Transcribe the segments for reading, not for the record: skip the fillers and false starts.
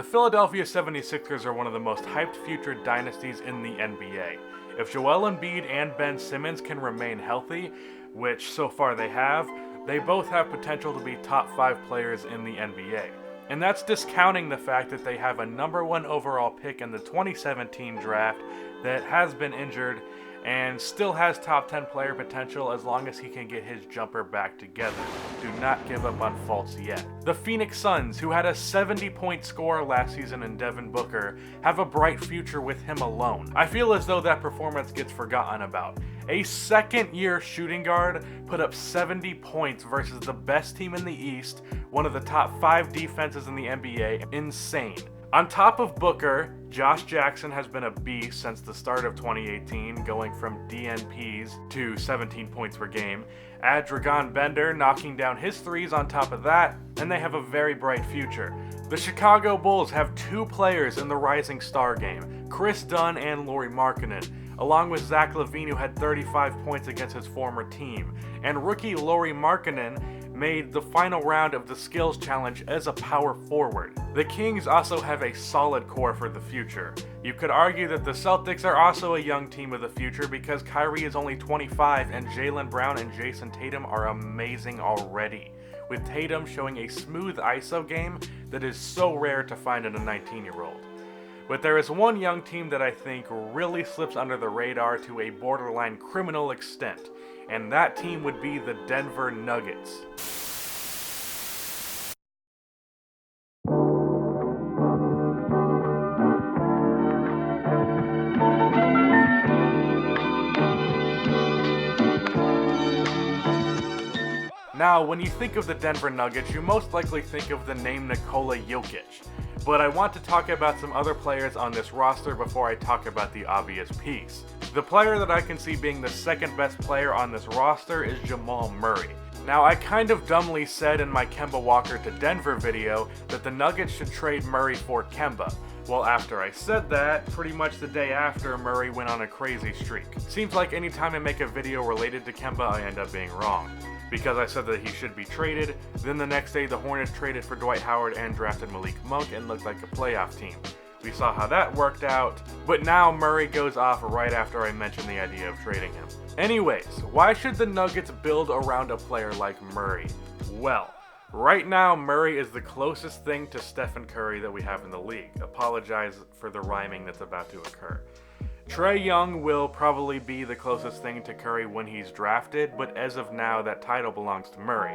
The Philadelphia 76ers are one of the most hyped future dynasties in the NBA. If Joel Embiid and Ben Simmons can remain healthy, which so far they both have potential to be top 5 players in the NBA. And that's discounting the fact that they have a number 1 overall pick in the 2017 draft that has been injured and still has top 10 player potential as long as he can get his jumper back together. Do not give up on Fultz yet. The Phoenix Suns, who had a 70-point scorer last season in Devin Booker, have a bright future with him alone. I feel as though that performance gets forgotten about. A second-year shooting guard put up 70 points versus the best team in the East, one of the top 5 defenses in the NBA. Insane. On top of Booker, Josh Jackson has been a beast since the start of 2018, going from DNPs to 17 points per game. Add Dragan Bender knocking down his threes on top of that, and they have a very bright future. The Chicago Bulls have 2 players in the Rising Star game, Chris Dunn and Lauri Markkanen, along with Zach LaVine, who had 35 points against his former team. And rookie Lauri Markkanen made the final round of the skills challenge as a power forward. The Kings also have a solid core for the future. You could argue that the Celtics are also a young team of the future because Kyrie is only 25 and Jaylen Brown and Jason Tatum are amazing already, with Tatum showing a smooth ISO game that is so rare to find in a 19-year-old. But there is one young team that I think really slips under the radar to a borderline criminal extent, and that team would be the Denver Nuggets. Now, when you think of the Denver Nuggets, you most likely think of the name Nikola Jokic. But I want to talk about some other players on this roster before I talk about the obvious piece. The player that I can see being the second best player on this roster is Jamal Murray. Now, I kind of dumbly said in my Kemba Walker to Denver video that the Nuggets should trade Murray for Kemba. Well, after I said that, pretty much the day after, Murray went on a crazy streak. Seems like anytime I make a video related to Kemba, I end up being wrong. Because I said that he should be traded, then the next day the Hornets traded for Dwight Howard and drafted Malik Monk and looked like a playoff team. We saw how that worked out, but now Murray goes off right after I mentioned the idea of trading him. Anyways, why should the Nuggets build around a player like Murray? Well, right now Murray is the closest thing to Stephen Curry that we have in the league. Apologize for the rhyming that's about to occur. Trae Young will probably be the closest thing to Curry when he's drafted, but as of now, that title belongs to Murray.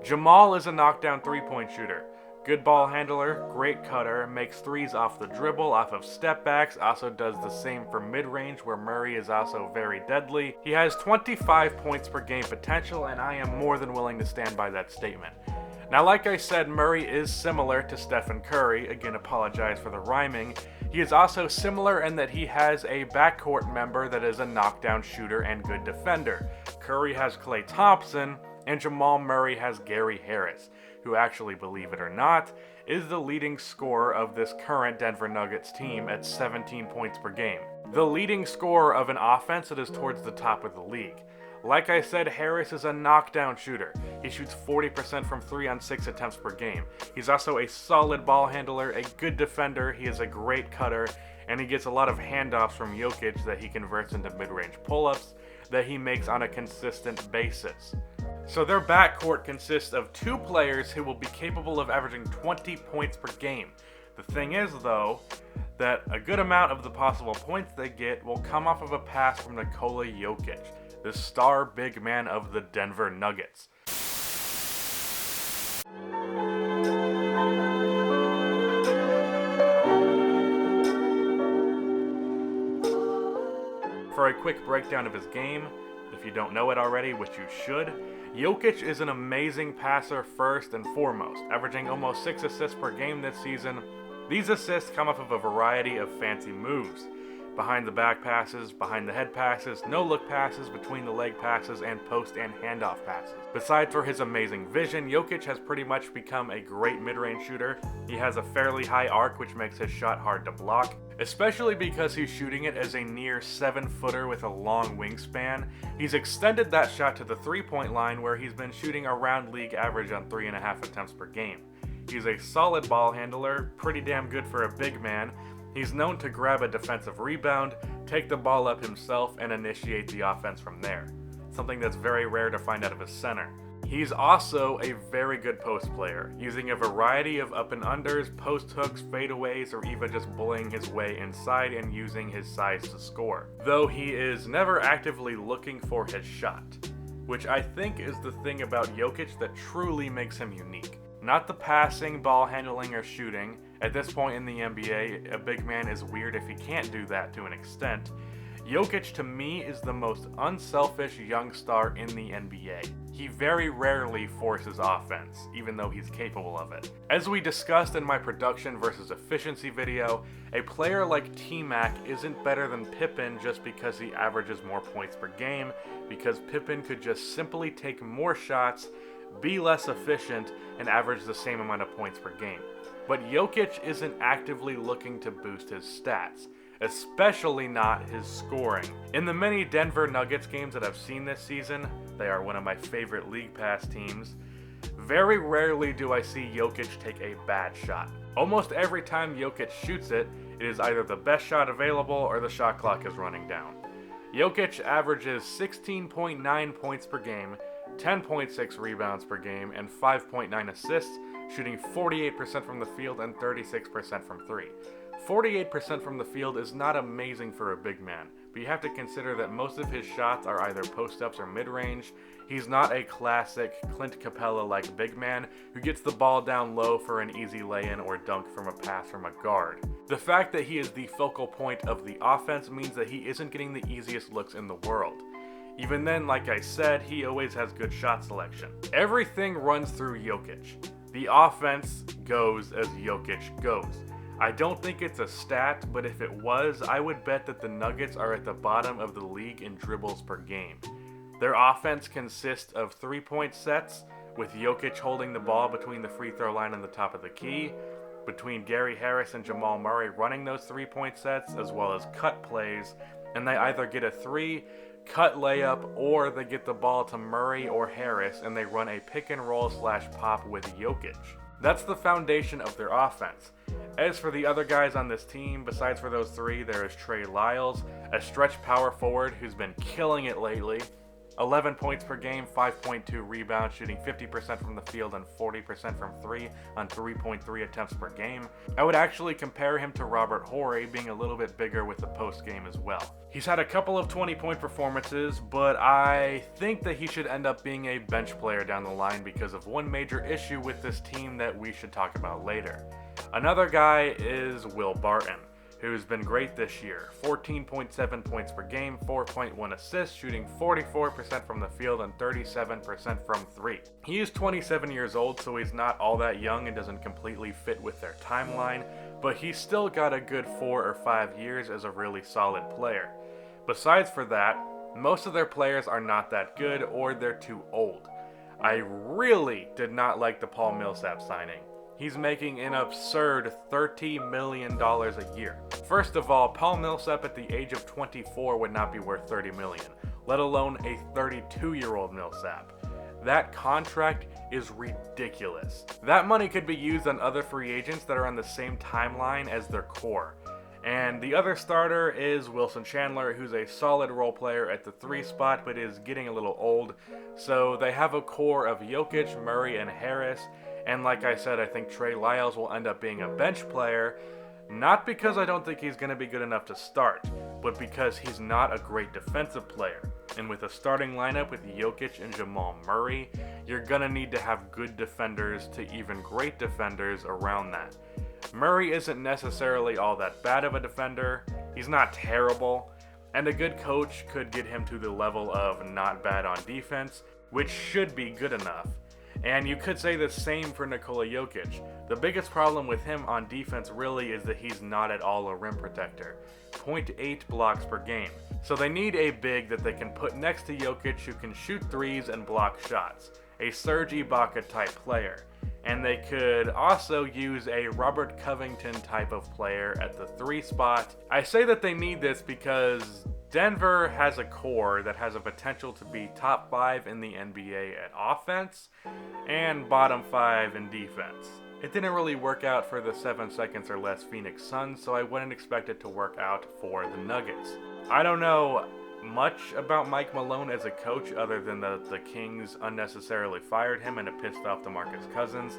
Jamal is a knockdown 3-point shooter. Good ball handler, great cutter, makes threes off the dribble, off of step backs, also does the same for mid-range where Murray is also very deadly. He has 25 points per game potential, and I am more than willing to stand by that statement. Now, like I said, Murray is similar to Stephen Curry. Again, apologize for the rhyming. He is also similar in that he has a backcourt member that is a knockdown shooter and good defender. Curry has Klay Thompson, and Jamal Murray has Gary Harris, who actually, believe it or not, is the leading scorer of this current Denver Nuggets team at 17 points per game. The leading scorer of an offense that is towards the top of the league. Like I said, Harris is a knockdown shooter. He shoots 40% from 3 on 6 attempts per game. He's also a solid ball handler, a good defender, he is a great cutter, and he gets a lot of handoffs from Jokic that he converts into mid-range pull-ups that he makes on a consistent basis. So their backcourt consists of 2 players who will be capable of averaging 20 points per game. The thing is, though, that a good amount of the possible points they get will come off of a pass from Nikola Jokic, the star big man of the Denver Nuggets. For a quick breakdown of his game, if you don't know it already, which you should, Jokic is an amazing passer first and foremost, averaging almost 6 assists per game this season. These assists come off of a variety of fancy moves. Behind the back passes, behind the head passes, no-look passes, between the leg passes, and post and handoff passes. Besides for his amazing vision, Jokic has pretty much become a great mid-range shooter. He has a fairly high arc, which makes his shot hard to block, especially because he's shooting it as a near 7-footer with a long wingspan. He's extended that shot to the 3-point line where he's been shooting around league average on 3.5 attempts per game. He's a solid ball handler, pretty damn good for a big man. He's known to grab a defensive rebound, take the ball up himself, and initiate the offense from there. Something that's very rare to find out of a center. He's also a very good post player, using a variety of up and unders, post hooks, fadeaways, or even just bullying his way inside and using his size to score. Though he is never actively looking for his shot, which I think is the thing about Jokic that truly makes him unique. Not the passing, ball handling, or shooting. At this point in the NBA, a big man is weird if he can't do that to an extent. Jokic, to me, is the most unselfish young star in the NBA. He very rarely forces offense, even though he's capable of it. As we discussed in my production versus efficiency video, a player like T-Mac isn't better than Pippen just because he averages more points per game, because Pippen could just simply take more shots, be less efficient, and average the same amount of points per game. But Jokic isn't actively looking to boost his stats, especially not his scoring. In the many Denver Nuggets games that I've seen this season, they are one of my favorite League Pass teams, very rarely do I see Jokic take a bad shot. Almost every time Jokic shoots it, it is either the best shot available or the shot clock is running down. Jokic averages 16.9 points per game, 10.6 rebounds per game, and 5.9 assists, shooting 48% from the field and 36% from three. 48% from the field is not amazing for a big man, but you have to consider that most of his shots are either post-ups or mid-range. He's not a classic Clint Capella-like big man who gets the ball down low for an easy lay-in or dunk from a pass from a guard. The fact that he is the focal point of the offense means that he isn't getting the easiest looks in the world. Even then, like I said, he always has good shot selection. Everything runs through Jokic. The offense goes as Jokic goes. I don't think it's a stat, but if it was, I would bet that the Nuggets are at the bottom of the league in dribbles per game. Their offense consists of three-point sets, with Jokic holding the ball between the free throw line and the top of the key, between Gary Harris and Jamal Murray running those three-point sets, as well as cut plays, and they either get a three, cut layup, or they get the ball to Murray or Harris and they run a pick and roll / pop with Jokic. That's the foundation of their offense. As for the other guys on this team, besides for those three, there is Trey Lyles, a stretch power forward who's been killing it lately. 11 points per game, 5.2 rebounds, shooting 50% from the field and 40% from three on 3.3 attempts per game. I would actually compare him to Robert Horry, being a little bit bigger with the post game as well. He's had a couple of 20-point performances, but I think that he should end up being a bench player down the line because of one major issue with this team that we should talk about later. Another guy is Will Barton, who's been great this year. 14.7 points per game, 4.1 assists, shooting 44% from the field and 37% from three. He is 27 years old, so he's not all that young and doesn't completely fit with their timeline, but he's still got a good 4 or 5 years as a really solid player. Besides for that, most of their players are not that good or they're too old. I really did not like the Paul Millsap signing. He's making an absurd $30 million a year. First of all, Paul Millsap at the age of 24 would not be worth $30 million, let alone a 32-year-old Millsap. That contract is ridiculous. That money could be used on other free agents that are on the same timeline as their core. And the other starter is Wilson Chandler, who's a solid role player at the 3 spot, but is getting a little old. So they have a core of Jokic, Murray, and Harris. And like I said, I think Trey Lyles will end up being a bench player, not because I don't think he's going to be good enough to start, but because he's not a great defensive player. And with a starting lineup with Jokic and Jamal Murray, you're going to need to have good defenders to even great defenders around that. Murray isn't necessarily all that bad of a defender, he's not terrible, and a good coach could get him to the level of not bad on defense, which should be good enough. And you could say the same for Nikola Jokic. The biggest problem with him on defense really is that he's not at all a rim protector. 0.8 blocks per game. So they need a big that they can put next to Jokic who can shoot threes and block shots. A Serge Ibaka type player. And they could also use a Robert Covington type of player at the 3 spot. I say that they need this because Denver has a core that has a potential to be top 5 in the NBA at offense and bottom 5 in defense. It didn't really work out for the 7 seconds or less Phoenix Suns, so I wouldn't expect it to work out for the Nuggets. I don't know much about Mike Malone as a coach other than the Kings unnecessarily fired him and it pissed off DeMarcus Cousins.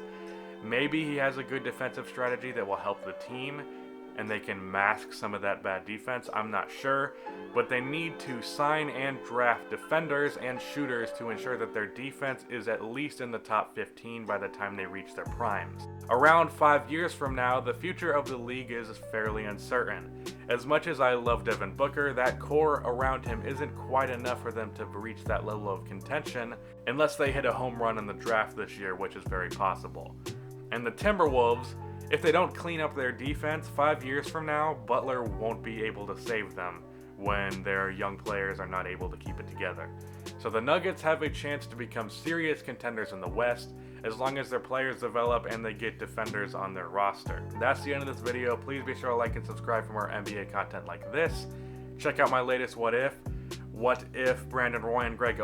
Maybe he has a good defensive strategy that will help the team and they can mask some of that bad defense. I'm not sure, but they need to sign and draft defenders and shooters to ensure that their defense is at least in the top 15 by the time they reach their primes. Around 5 years from now, the future of the league is fairly uncertain. As much as I love Devin Booker, that core around him isn't quite enough for them to reach that level of contention unless they hit a home run in the draft this year, which is very possible. And the Timberwolves, if they don't clean up their defense, 5 years from now, Butler won't be able to save them when their young players are not able to keep it together. So the Nuggets have a chance to become serious contenders in the West as long as their players develop and they get defenders on their roster. That's the end of this video. Please be sure to like and subscribe for more NBA content like this. Check out my latest What If. What if Brandon Roy and Greg